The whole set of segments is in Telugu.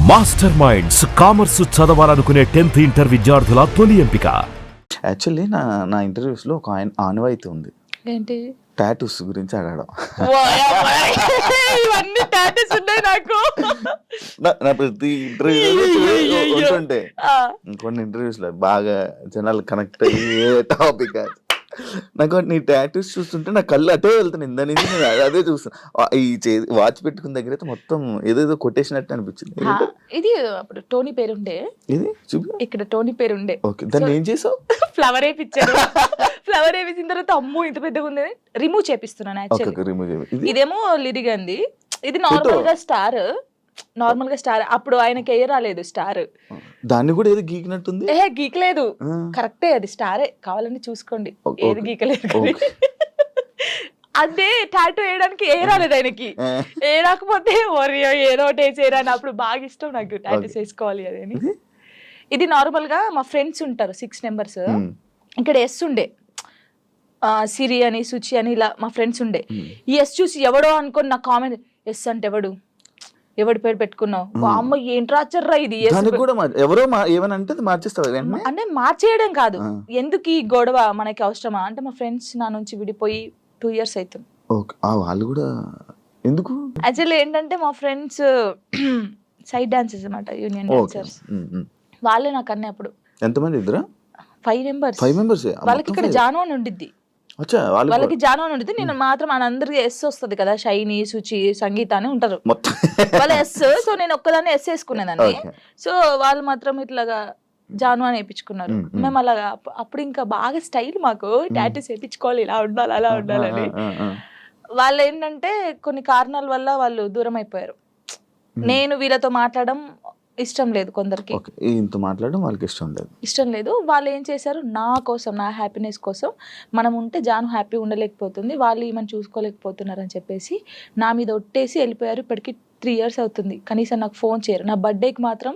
మాస్టర్ మైండ్స్ కామర్స్ చదవాలనుకునే 10th ఇంటర్ విద్యార్థుల తొలి ఎంపిక. యాక్చువల్లీ నా ఇంటర్వ్యూస్లో ఒక ఆనవాయితీ ఉంది. ఏంటి? టాటూస్ గురించి అడగడం. ఇవన్నీ టాటూస్ ఉన్నాయి నాకు. నా ప్రతి ఇంటర్వ్యూ ఉంటుంటే కొన్ని ఇంటర్వ్యూస్లో బాగా జనాలు కనెక్ట్ అయ్యే టాపిక్ నాకు నీ టాటూస్ చూస్తుంటే నా కళ్ళు అటే వెళ్తున్నాయి. ఇందా నుంచి నేను అదే చూస్తాను. ఈ వాచ్ పెట్టుకున్న దగ్గర అయితే మొత్తం ఏదేదో కొట్టేసినట్టు అనిపించింది. ఇది అప్పుడు టోనీ పేరుండే. ఇది చూపి ఇక్కడ టోనీ పేరుండే. ఓకే, దాన్ని ఏం చేసావు? ఫ్లవర్ వేయించారు. ఫ్లవర్ వేయించిన తర్వాత అమ్మో ఇంత పెద్దగా ఉంది, రిమూవ్ చేపిస్తున్నాను. యాక్చువల్లీ ఇదేమో లిరిగంది, ఇది నార్మల్ గా స్టార్. నార్మల్ గా స్టార్ అప్పుడు ఆయనకి ఏ రాలేదు స్టార్. దాన్ని కూడా ఏదో గీకినట్టుంది. గీకలేదు, కరెక్టే, అది స్టారే. కావాలని చూసుకోండి, ఏది గీకలేదు. అదే టాటూ వేయడానికి ఏ రాలేదు ఆయనకి. ఏ రాకపోతే ఏదో ఒకటి వేసేరా అని. అప్పుడు బాగా ఇష్టం నాకు టాటూస్ వేసుకోవాలి అది అని. ఇది నార్మల్ గా మా ఫ్రెండ్స్ ఉంటారు 6 members. ఇక్కడ ఎస్ ఉండే, సిరి అని సుచి అని ఇలా మా ఫ్రెండ్స్ ఉండే. ఈ ఎస్ చూసి ఎవడో అనుకోని నా కామెంట్, ఎస్ అంటే ఎవడి పేరు పెట్టుకున్నావు? అమ్మ ఏంట్రా చర్రా ఇది. ఎవరో ఏమనంటే మార్చేస్తావు అంటే మార్చేయడం కాదు, ఎందుకు ఈ గొడవ మనకి అవసరమా అంటే మా ఫ్రెండ్స్ నా నుంచి విడిపోయి 2 years అవుతుంది. వాళ్ళు కూడా ఎందుకు? యాక్చువల్లీ ఏంటంటే మా ఫ్రెండ్స్ సైడ్ డాన్సర్స్ అన్నమాట, యూనియన్ డాన్సర్స్. వాళ్ళే నాకు అన్నీ. అప్పుడు ఎంతమంది? ఇద్దరా? 5 members. వాళ్ళకి ఇక్కడ జాను అని ఉండిద్ది, వాళ్ళకి జాను అని ఉండిద్ది. నేను మాత్రం అందరికి ఎస్ వస్తుంది కదా, షైని, సుచి, సంగీత అని ఉంటారు వాళ్ళ ఎస్. సో నేను ఒక్కదాన్ని ఎస్ వేసుకునేదాన్ని. సో వాళ్ళు మాత్రం ఇట్లాగా జాను అని వేయించుకున్నారు. మేము అలాగా అప్పుడు ఇంకా బాగా స్టైల్ మాకు, టాటూస్ వేయించుకోవాలి, ఇలా ఉండాలి అలా ఉండాలని. వాళ్ళు ఏంటంటే కొన్ని కారణాల వల్ల వాళ్ళు దూరం అయిపోయారు. నేను వీళ్ళతో మాట్లాడడం ఇష్టం లేదు కొందరికి, మాట్లాడడం వాళ్ళకి ఇష్టం లేదు. వాళ్ళు ఏం చేశారు, నా కోసం, నా హ్యాపీనెస్ కోసం, మనం ఉంటే జాను హ్యాపీ ఉండలేకపోతుంది, వాళ్ళు ఈమెను చూసుకోలేకపోతున్నారు అని చెప్పేసి నా మీద ఒట్టేసి వెళ్ళిపోయారు. ఇప్పటికి 3 years అవుతుంది. కనీసం నాకు ఫోన్ చేయరు. నా బర్త్డేకి మాత్రం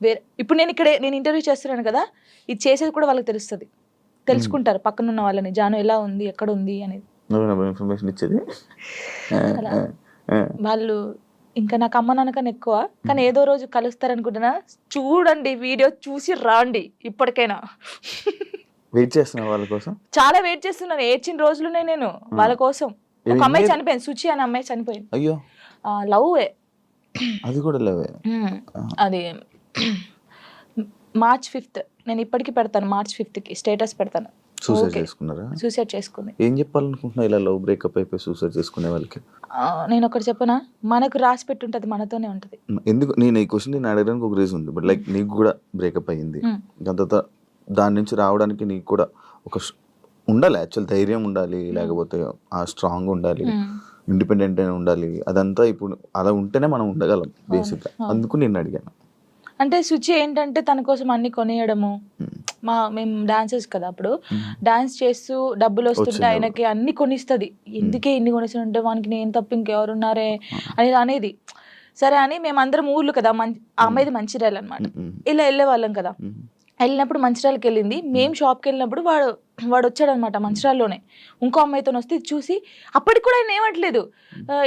వేరే, ఇప్పుడు నేను ఇంటర్వ్యూ చేస్తున్నాను కదా, ఇది చేసేది కూడా వాళ్ళకి తెలుసుకుంటారు పక్కన ఉన్న వాళ్ళని, జాను ఎలా ఉంది, ఎక్కడ ఉంది అనేది ఇన్ఫర్మేషన్ ఇచ్చేది. వాళ్ళు ఇంకా నాకు అమ్మ నాన్నకన్నా ఎక్కువ. కానీ ఏదో రోజు కలుస్తారనుకుంటున్నా. చూడండి, వీడియో చూసి రాండి. ఇప్పటికైనా వెయిట్ చేస్తున్నా వాళ్ళ కోసం, చాలా వెయిట్ చేస్తున్నాను. ఏడ్చిన రోజులునే నేను వాళ్ళ కోసం. ఒక అమ్మాయి చనిపోయింది, సుచి అనే అమ్మాయి చనిపోయింది. అయ్యో, లవ్. అది కూడా లవ్. అది March 5th. నేను ఇప్పటికీ పెడతాను, March 5th స్టేటస్ పెడతాను. సూసైడ్ చేసుకుంది. ఏం చెప్పాలనుకుంటున్నా ఇలా లవ్ బ్రేకప్ అయిపోయి సూసైడ్ చేసుకునే వాళ్ళకి? నేను ఒకటి చెప్పనా, మనకు రాసి పెట్టుంటది, మనతోనే ఉంటది. ఎందుకు నేను ఈ క్వశ్చన్ నేను అడగడానికి ఒక రీజన్ ఉంది. బట్ లైక్ నీకు కూడా బ్రేకప్ అయ్యింది, దాని తర్వాత దాని నుంచి రావడానికి నీకు కూడా ఒక ఉండాలి, యాక్చువల్ ధైర్యం ఉండాలి, లేకపోతే ఆ స్ట్రాంగ్ ఉండాలి, ఇండిపెండెంట్ అయినా ఉండాలి. అదంతా ఇప్పుడు అలా ఉంటేనే మనం ఉండగలం బేసిక్గా. అందుకు నేను అడిగాను. అంటే సుచి ఏంటంటే తన కోసం అన్ని కొనియడము. మేము డాన్సర్స్ కదా, అప్పుడు డాన్స్ చేస్తూ డబ్బులు వస్తుంటే ఆయనకి అన్ని కొనిస్తుంది. ఎందుకే ఇన్ని కొనిస్తుంటే వానికి నేను తప్ప ఇంకెవరున్నారే అనేది. సరే అని మేమందరం ఊర్లు కదా, ఆ అమ్మాయిది మంచిర్యాల అనమాట. ఇలా వెళ్ళే వాళ్ళం కదా. వెళ్ళినప్పుడు మంచిర్యాలకి వెళ్ళింది. మేము షాప్కి వెళ్ళినప్పుడు వాడు వచ్చాడు అనమాట మంచిర్యాలలోనే. ఇంకో అమ్మాయితో వస్తే చూసి అప్పటికి కూడా ఆయన ఏమట్లేదు.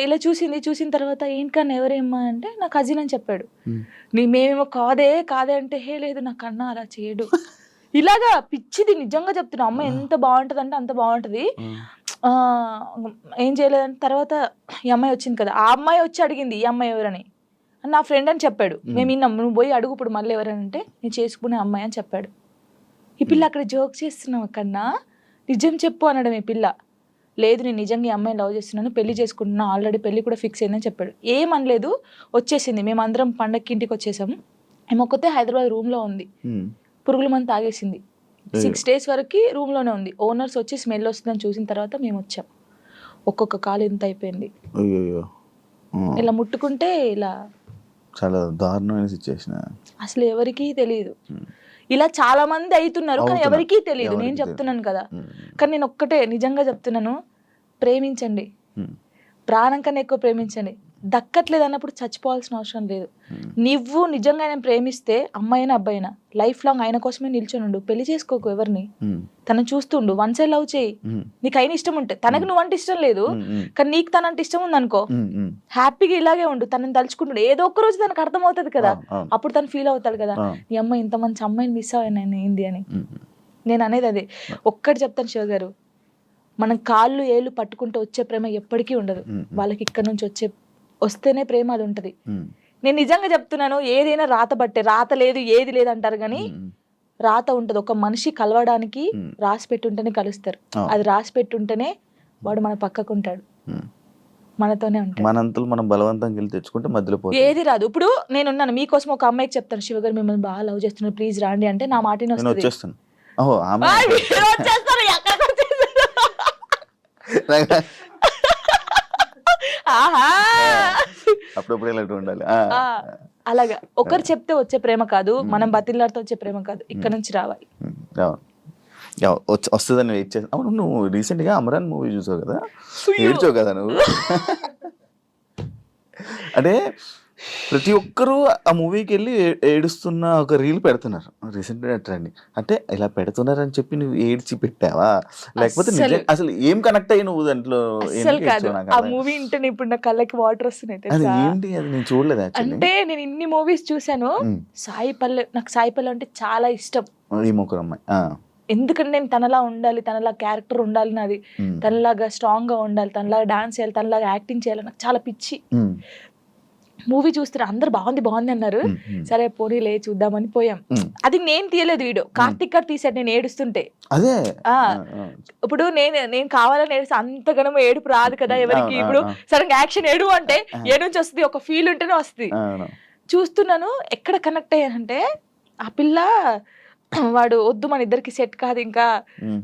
ఇలా చూసిన తర్వాత ఏంటన్నా ఎవరేమ్మా అంటే నా కజిన్ అని చెప్పాడు. మేమేమో కాదే అంటే, హే లేదు నా కన్నా అలా చేయడు. ఇలాగా పిచ్చిది, నిజంగా చెప్తున్నా. అమ్మాయి ఎంత బాగుంటుంది అంటే అంత బాగుంటుంది. ఏం చేయలేదని తర్వాత ఈ అమ్మాయి వచ్చింది కదా, ఆ అమ్మాయి వచ్చి అడిగింది ఈ అమ్మాయి ఎవరని. నా ఫ్రెండ్ అని చెప్పాడు. మేము విన్నాం. నువ్వు పోయి అడుగు ఇప్పుడు మళ్ళీ ఎవరనంటే నేను చేసుకునే అమ్మాయి అని చెప్పాడు. ఈ పిల్ల అక్కడ జోక్ చేస్తున్నావు కన్నా, నిజం చెప్పు అనడం. ఈ పిల్ల లేదు నేను నిజంగా ఈ అమ్మాయిని లవ్ చేస్తున్నాను, పెళ్లి చేసుకుంటున్నా, ఆల్రెడీ పెళ్లి కూడా ఫిక్స్ అయిందని చెప్పాడు. ఏమనలేదు, వచ్చేసింది. మేమందరం పండగకి ఇంటికి వచ్చేసాము. ఏమొక్కతే హైదరాబాద్ రూమ్లో ఉంది. పురుగుల మందు తాగేసింది. 6 days వరకు రూమ్లోనే ఉంది. ఓనర్స్ వచ్చి స్మెల్ వస్తుందని చూసిన తర్వాత మేము వచ్చాం. ఒక్కొక్క కాలు ఇంత అయిపోయింది. ఇలా ముట్టుకుంటే ఇలా చాలా దారుణమైన సిచ్యువేషన్. అసలు ఎవరికీ తెలియదు. ఇలా చాలా మంది అవుతున్నారు కానీ ఎవరికీ తెలియదు. నేను చెప్తున్నాను కదా. కానీ నేను ఒక్కటే నిజంగా చెప్తున్నాను, ప్రేమించండి, ప్రాణం కన్నా ఎక్కువ ప్రేమించండి. దక్కట్లేదు అన్నప్పుడు చచ్చిపోవాల్సిన అవసరం లేదు. నువ్వు నిజంగా ఆయన ప్రేమిస్తే అమ్మాయినా అబ్బాయినా లైఫ్ లాంగ్ ఆయన కోసమే నిల్చొని ఉండు. పెళ్లి చేసుకోకు ఎవరిని, తనని చూస్తుండు, వన్ సైడ్ లవ్ చేయి. నీకు అయిన ఇష్టం ఉంటే, తనకు నువ్వంటే ఇష్టం లేదు కానీ నీకు తనంటే ఇష్టం ఉంది అనుకో, హ్యాపీగా ఇలాగే ఉండు. తనని తలుచుకుంటుండు, ఏదో ఒక్క రోజు తనకు అర్థం అవుతుంది కదా, అప్పుడు తను ఫీల్ అవుతాడు కదా, ఈ అమ్మాయి ఇంత మంచి అమ్మాయిని మిస్ అయ్యాను ఏంది అని. నేను అనేది అదే ఒక్కటి చెప్తాను శివ గారు, మనం కాళ్ళు ఏళ్ళు పట్టుకుంటూ వచ్చే ప్రేమ ఎప్పటికీ ఉండదు. వాళ్ళకి ఇక్కడ నుంచి వస్తేనే ప్రేమ అది ఉంటది. నేను నిజంగా చెప్తున్నాను, ఏదైనా రాత బట్టే, రాత లేదు ఏది లేదు అంటారు కానీ రాత ఉంటది. ఒక మనిషి కలవడానికి రాసి పెట్టుంటేనే కలుస్తారు. అది రాసి పెట్టుంటేనే వాడు మన పక్కకు ఉంటాడు, మనతోనే ఉంటాడు. మనంతలు మనం బలవంతంగా వెళ్ళి తెచ్చుకుంటే మధ్యలో ఏది రాదు. ఇప్పుడు నేనున్నాను మీకోసం, ఒక అమ్మాయికి చెప్తాను శివ గారు మిమ్మల్ని బాగా లవ్ చేస్తున్నారు ప్లీజ్ రాండి అంటే నా మాటని వస్తుంది. అప్పుడప్పుడు ఇలాంటి ఉండాలి. అలాగా ఒకరు చెప్తే వచ్చే ప్రేమ కాదు, మనం బతిలాడితే వచ్చే ప్రేమ కాదు, ఇక్కడ నుంచి రావాలి. వస్తుందని వెయిట్ చేస్తా. అవును, నువ్వు రీసెంట్ గా అమరాన్ మూవీ చూసావు కదా, ఏడ్చావు కదా నువ్వు. అంటే ప్రతి ఒక్కరూ ఆ మూవీకి వెళ్ళి ఏడుస్తున్న ఒక రీల్ పెడుతున్నారు రీసెంట్ గా ట్రెండింగ్. అంటే ఇలా పెడుతున్నారని చెప్పి నువ్వు ఏడ్చి పెట్టావా, లేకపోతే అసలు ఏం కనెక్ట్ అయ్యి నువ్వు దాంట్లో? ఆ మూవీ ఇంటే ఇప్పుడు నా కళ్ళకి వాటర్ వస్తున్నాయి. ఏంటి అది నేను చూడలేదు. అంటే నేను ఇన్ని మూవీస్ చూసాను, సాయి పల్లె, నాకు సాయి పల్లె అంటే చాలా ఇష్టం. ఈ ముగ్గురు అమ్మాయి, ఎందుకంటే నేను తనలా ఉండాలి, తనలా క్యారెక్టర్ ఉండాలి నాది, తనలాగా స్ట్రాంగ్ గా ఉండాలి, తనలాగా డాన్స్ చేయాలి, తనలాగా యాక్టింగ్ చేయాలి, నాకు చాలా పిచ్చి. మూవీ చూస్తారు అందరు బాగుంది బాగుంది అన్నారు, సరే పోనీ లే చూద్దామని పోయాం. అది నేను తీయలేదు వీడియో, కార్తిక్ గారు తీసాడు నేను ఏడుస్తుంటే. అదే ఇప్పుడు నేను కావాలని ఏడుస్తే అంతగానో ఏడుపు రాదు కదా ఎవరికి. ఇప్పుడు సడన్ యాక్షన్ ఏడు అంటే ఏ నుంచి వస్తుంది, ఒక ఫీల్ ఉంటేనే వస్తుంది. చూస్తున్నాను ఎక్కడ కనెక్ట్ అయ్యానంటే, ఆ పిల్ల వాడు వద్దు మన ఇద్దరికి సెట్ కాదు ఇంకా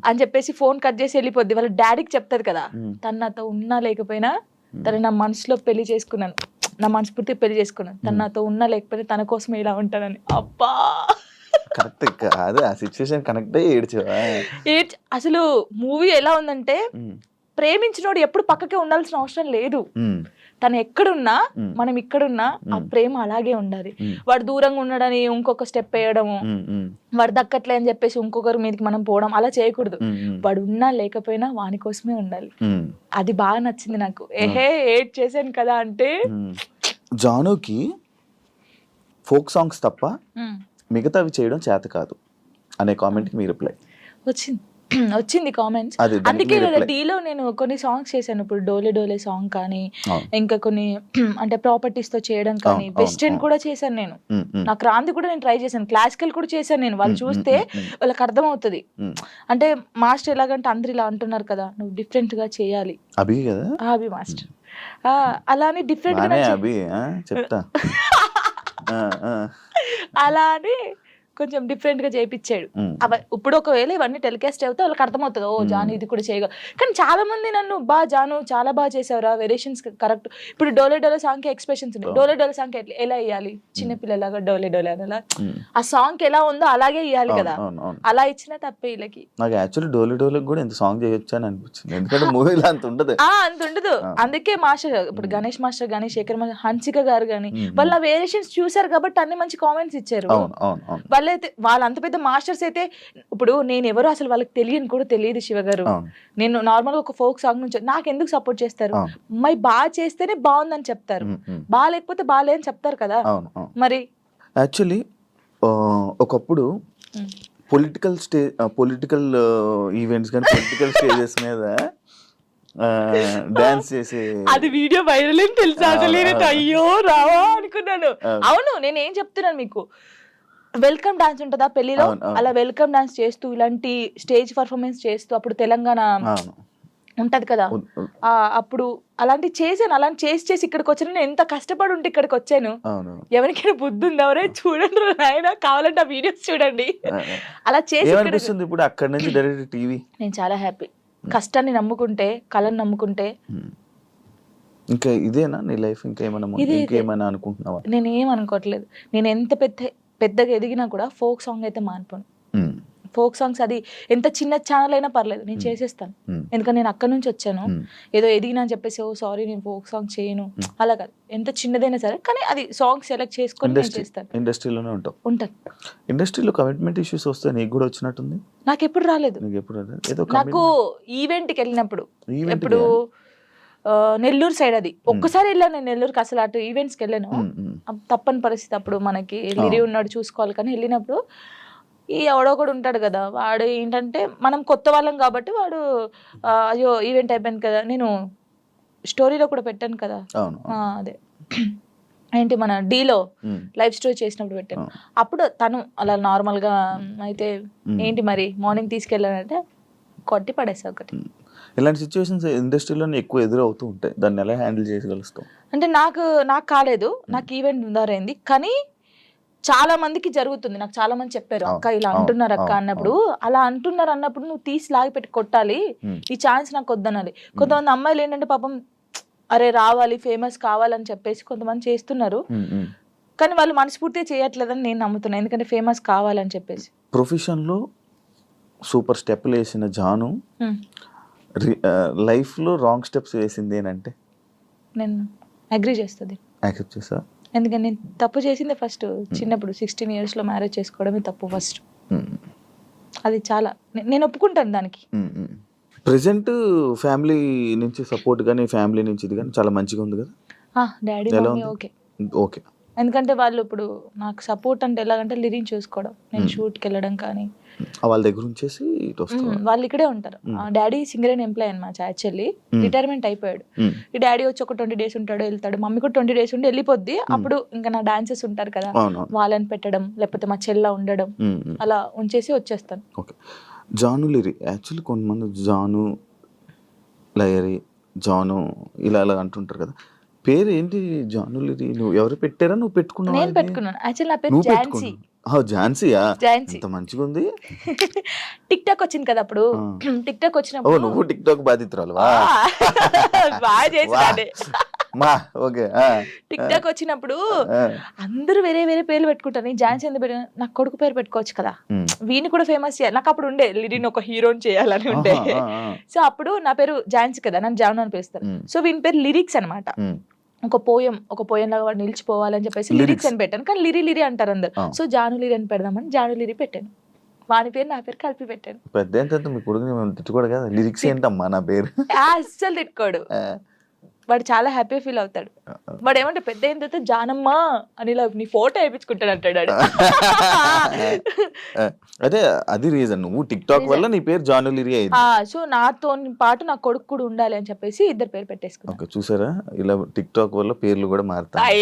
అని చెప్పేసి ఫోన్ కట్ చేసి వెళ్ళిపోద్ది. వాళ్ళ డాడీకి చెప్తాది కదా, తను నాతో ఉన్నా లేకపోయినా తను నా మనసులో పెళ్లి చేసుకున్నాను, నా మనస్ఫూర్తిగా పెళ్లి చేసుకున్నాను, తను నాతో ఉన్నా లేకపోతే తన కోసం ఇలా ఉంటానని. అబ్బా కరెక్ట్, అదే ఆ సిచ్యువేషన్ కనెక్ట్ అయ్యి ఏడ్చావా? అసలు మూవీ ఎలా ఉందంటే, ప్రేమించినోడు ఎప్పుడు పక్కకే ఉండాల్సిన అవసరం లేదు. తను ఎక్కడున్నా మనం ఇక్కడున్నా ఆ ప్రేమ అలాగే ఉండాలి. వాడు దూరంగా ఉండడని ఇంకొక స్టెప్ వేయడము, వాడు దక్కట్లే అని చెప్పేసి ఇంకొకరి మీదకి మనం పోవడం అలా చేయకూడదు. వాడు ఉన్నా లేకపోయినా వాని కోసమే ఉండాలి. అది బాగా నచ్చింది నాకు. ఏడ్ చేశాను కదా అంటే, జానుకి ఫోక్ సాంగ్స్ తప్ప మిగతావి చేయడం చేత కాదు అనే కామెంట్ కి మీ రిప్లై వచ్చింది కామెంట్స్. అందుకే కదా డీలో నేను కొన్ని సాంగ్స్ చేశాను. ఇప్పుడు డోలే డోలే సాంగ్ కానీ, ఇంకా కొన్ని అంటే ప్రాపర్టీస్ తో చేయడం కానీ, వెస్టర్న్ కూడా చేశాను నేను. నాకు రాంది కూడా నేను ట్రై చేశాను, క్లాసికల్ కూడా చేశాను నేను. వాళ్ళు చూస్తే వాళ్ళకి అర్థం అవుతుంది. అంటే మాస్టర్ ఎలాగంటే అందరు ఇలా అంటున్నారు కదా, నువ్వు డిఫరెంట్ గా చేయాలి. అభి కదా, అభి మాస్టర్ అలానే డిఫరెంట్ గా చెప్తా అలా అని కొంచెం డిఫరెంట్ గా చేయించాడు. ఇప్పుడు ఒకవేళ ఇవన్నీ టెలికాస్ట్ అయితే వాళ్ళకి అర్థమవుతుంది, ఓ జాను ఇది కూడా చేయగలరు. కానీ చాలా మంది నన్ను జాను చాలా బాగా చేసావురా, వేరియేషన్స్ కరెక్ట్. ఇప్పుడు డోలే డోలే సాంగ్ కి ఎక్స్ప్రెషన్స్ ఉన్నాయి. డోలే డోలే సాంగ్ ఎలా వేయాలి, చిన్నపిల్లలాగా డోలే డోలే అలా ఆ సాంగ్ ఎలా ఉందో అలాగే ఇవ్వాలి కదా, అలా ఇచ్చినా తప్పే వీళ్ళకి. నాకు యాక్చువల్లీ డోలే డోలే కూడా ఇంత సాంగ్ చేయొచ్చు అని అనిపించింది, ఎందుకంటే మూవీలో అంత ఉండదు. అందుకే మాస్టర్ ఇప్పుడు గణేష్ మాస్టర్ గానీ, శేఖర్ మాస్టర్, హన్సిక గారు గానీ వాళ్ళ వేరియేషన్స్ చూసారు కాబట్టి అన్ని మంచి కామెంట్స్ ఇచ్చారు. వాళ్ళ అంత పెద్ద మాస్టర్స్ అయితే, ఇప్పుడు నేను ఎవరో అసలు వాళ్ళకి తెలియని కూడా తెలియదు శివ గారు. నేను నార్మల్ గా ఒక ఫోక్ సాంగ్ నుంచి నాకు ఎందుకు సపోర్ట్ చేస్తారు, మరి బాగా చేస్తేనే బాగుందని చెప్తారు, బాగా లేకపోతే బాగాలేదని చెప్తారు కదా. మరి యాక్చువల్లీ ఒకప్పుడు పొలిటికల్ ఈవెంట్స్ కానీ పొలిటికల్ స్టేజెస్ మీద డాన్స్ చేసి అది వీడియో వైరల్ అని తెలుసా? అయ్యో రావా అనుకున్నాను. అవును, నేను ఏం చెప్తున్నాను మీకు, వెల్కమ్ డాన్స్ ఉంటుందా పెళ్లిలో, అలా వెల్కమ్ డాన్స్ చేస్తూ ఇలాంటి స్టేజ్ పర్ఫార్మెన్స్ చేస్తూ, అప్పుడు తెలంగాణ ఉంటది కదా, అప్పుడు అలాంటి చేశాను. అలాంటి చేసి ఇక్కడికి వచ్చాను. నేను ఎంత కష్టపడి ఉంటే ఇక్కడికి వచ్చాను. ఎవరికైనా బుద్ధి ఉంది, ఎవరే చూడండి నాయన, కావాలంటే ఆ వీడియోస్ చూడండి. అలా చేసి ఇప్పుడు అక్కడ నుంచి డైరెక్ట్ టీవీ. నేను చాలా హ్యాపీ. కష్టాన్ని నమ్ముకుంటే, కళను నమ్ముకుంటే. ఇంకా ఇదేనా నీ లైఫ్? ఇంకేమైనా అనుకుంటున్నావా? నేను ఏం అనుకోవట్లేదు. నేను ఎంత పెద్దగా ఎదిగినా కూడా ఫోక్ సాంగ్ అయితే మానిపోను. ఫోక్ సాంగ్స్ అది ఎంత చిన్న ఛానల్ అయినా పర్లేదు నేను చేసేస్తాను. ఎందుకంటే నేను అక్కడ నుంచి వచ్చాను, ఏదో ఎదిగినా అని చెప్పేసి ఓ సారీ నేను ఫోక్ సాంగ్ చేయను అలా కాదు, ఎంత చిన్నదైనా సరే కానీ అది సాంగ్ సెలెక్ట్ చేసుకొని నేను చేస్తాను. ఇండస్ట్రీలోనే ఉంటాం. ఉంటాను. ఇండస్ట్రీలో కమిట్మెంట్ ఇష్యూస్ వస్తే నీకు కూడా వచ్చినట్టుంది? నాకు ఎప్పుడు రాలేదు. నీకు ఎప్పుడు రాలేదు? ఏదో నాకు ఈవెంట్కి వెళ్ళినప్పుడు ఎప్పుడు నెల్లూరు సైడ్ అది ఒక్కసారి వెళ్ళాను నేను నెల్లూరుకి, అసలు అటు ఈవెంట్స్కి వెళ్ళాను, తప్పని పరిస్థితి అప్పుడు మనకి లిరి ఉన్నాడు చూసుకోవాలి. కానీ వెళ్ళినప్పుడు ఈ ఎవడో కూడా ఉంటాడు కదా, వాడు ఏంటంటే మనం కొత్త వాళ్ళం కాబట్టి వాడు అయ్యో ఈవెంట్ అయిపోయింది కదా, నేను స్టోరీలో కూడా పెట్టాను కదా అదే ఏంటి మన డీలో లైవ్ స్టోరీ చేసినప్పుడు పెట్టాను. అప్పుడు తను అలా నార్మల్గా అయితే ఏంటి మరి మార్నింగ్ తీసుకెళ్ళానంటే కొట్టి పడేసా ఒకటి. ఇలాంటి సిచ్యువేషన్స్ ఇండస్ట్రీలో ఎక్కువ ఎదురవుతూ ఉంటాయి, దాన్ని ఎలా హ్యాండిల్ చేయగలుగుతాం? అంటే నాకు కాలేదు, నాకు ఈవెంట్ ఉందారైంది కానీ చాలా మందికి జరుగుతుంది. నాకు చాలా మంది చెప్పారు అక్క ఇలా అంటున్నారు అక్క అన్నప్పుడు, అలా అంటున్నారు అన్నప్పుడు నువ్వు తీసి లాగి పెట్టి కొట్టాలి, ఈ ఛాన్స్ నాకు వద్దనాలి. కొంతమంది అమ్మాయిలు ఏంటంటే పాపం అరే రావాలి ఫేమస్ కావాలని చెప్పేసి కొంతమంది చేస్తున్నారు, కానీ వాళ్ళు మనస్ఫూర్తిగా చేయట్లేదని నేను నమ్ముతున్నాను, ఎందుకంటే ఫేమస్ కావాలని చెప్పేసి. ప్రొఫెషన్లో సూపర్ స్టెప్లు వేసిన జాను లైఫ్లో రాంగ్ స్టెప్స్ వేసింది ఏంటంటే నేను అగ్రీ చేస్తుంది. యాక్సెప్ట్ చేసా? ఎందుకంటే నేను తప్పు చేసిందే ఫస్ట్ చిన్నప్పుడు 16 yearsలో మ్యారేజ్ చేసుకోవడమే తప్పు ఫస్ట్. అది చాలా నేను ఒప్పుకుంటాను దానికి. ప్రెసెంట్ ఫ్యామిలీ నుంచి సపోర్ట్ కానీ ఫ్యామిలీ నుంచి ఇది కానీ చాలా మంచిగా ఉంది కదా? Daddy mummy okay okay. ఎందుకంటే వాళ్ళు ఇప్పుడు నాకు సపోర్ట్ అంటే ఎలాగంటే లిరిక్ చూసుకోవడం, నేను షూట్కి వెళ్ళడం కానీ వాళ్ళ దగ్గర ఉంచేసి వాళ్ళు ఇక్కడే ఉంటారు. డాడీ సింగర్ అండ్ ఎంప్లాయ్ అనమాట, యాక్చువల్లీ రిటైర్మెంట్ అయిపోయాడు. ఈ డాడీ వచ్చి ఒక 20 days ఉంటాడు వెళ్తాడు, మమ్మీ కూడా 20 days ఉండి వెళ్ళిపోద్ది. అప్పుడు ఇంకా నా డాన్సెస్ ఉంటారు కదా వాళ్ళని పెట్టడం, లేకపోతే మా చెల్ల ఉండడం, అలా ఉంచేసి వచ్చేస్తాను. ఓకే. జాను లిరి యాక్చువల్లీ కొంతమంది జాను లయరి జాను ఇలా అలా అంటుంటారు కదా, పేరు ఏంటి జాను లిరి? నువ్వు ఎవరు పెట్టారా నువ్వు పెట్టుకున్నావు? నేను పెట్టుకున్నాను. యాక్చువల్లీ నా పేరు ఝాన్సీ. ఝాన్సీయా? ఝాన్సీ. ఎంత మంచిగా ఉంది. టిక్ టాక్ వచ్చింది కదా అప్పుడు, టిక్ టాక్ వచ్చినప్పుడు నువ్వు టిక్ టాక్ బాధితురాలు బాగా చేసి ఓకే. టిక్ టాక్ వచ్చినప్పుడు అందరూ వేరే వేరే పేర్లు పెట్టుకుంటారు, నేను ఝాన్సీ ఎందుకు పెట్టాను? నాకు కొడుకు పేరు పెట్టుకోవచ్చు కదా, వీని కూడా ఫేమస్ చేయాలి. నాకు అప్పుడు ఉండే లిరిని ఒక హీరోని చేయాలని ఉండే. సో అప్పుడు నా పేరు ఝాన్సీ కదా, నన్ను జాను అని పిలుస్తారు. సో వీని పేరు లిరిక్స్ అనమాట. ఒక పోయం లాగా వాడు నిలిచిపోవాలని చెప్పేసి లిరిక్స్ అని పెట్టాను, కానీ లిరి అంటారు అందరు. సో జాను లిరి అని పెడదామని జాను లిరి పెట్టాను. వాని పేరు నా పేరు కలిపి పెట్టాను. పెద్ద మీ కొడుకుని తిట్టుకోడు కదా, లిరిక్స్ ఏంటమ్మా నా పేరు అస్సలు తిట్టుకోడు, వాడు చాలా హ్యాపీ ఫీల్ అవుతాడు. వాడు ఏమంటే పెద్ద అయిన తర్వాత జానమ్మ అని ఇలా నీ ఫోటో వేయించుకుంటాడు అంటాడు. అదే అది రీజన్, నువ్వు టిక్ టాక్ వల్ల నీ పేరు జాను లిరి అయింది. సో నాతో పాటు నా కొడుకు కూడా ఉండాలి అని చెప్పేసి ఇద్దరు పేరు పెట్టేసుకున్నాను. చూసారా, ఇలా టిక్ టాక్ వల్ల పేర్లు కూడా మారుతాయి.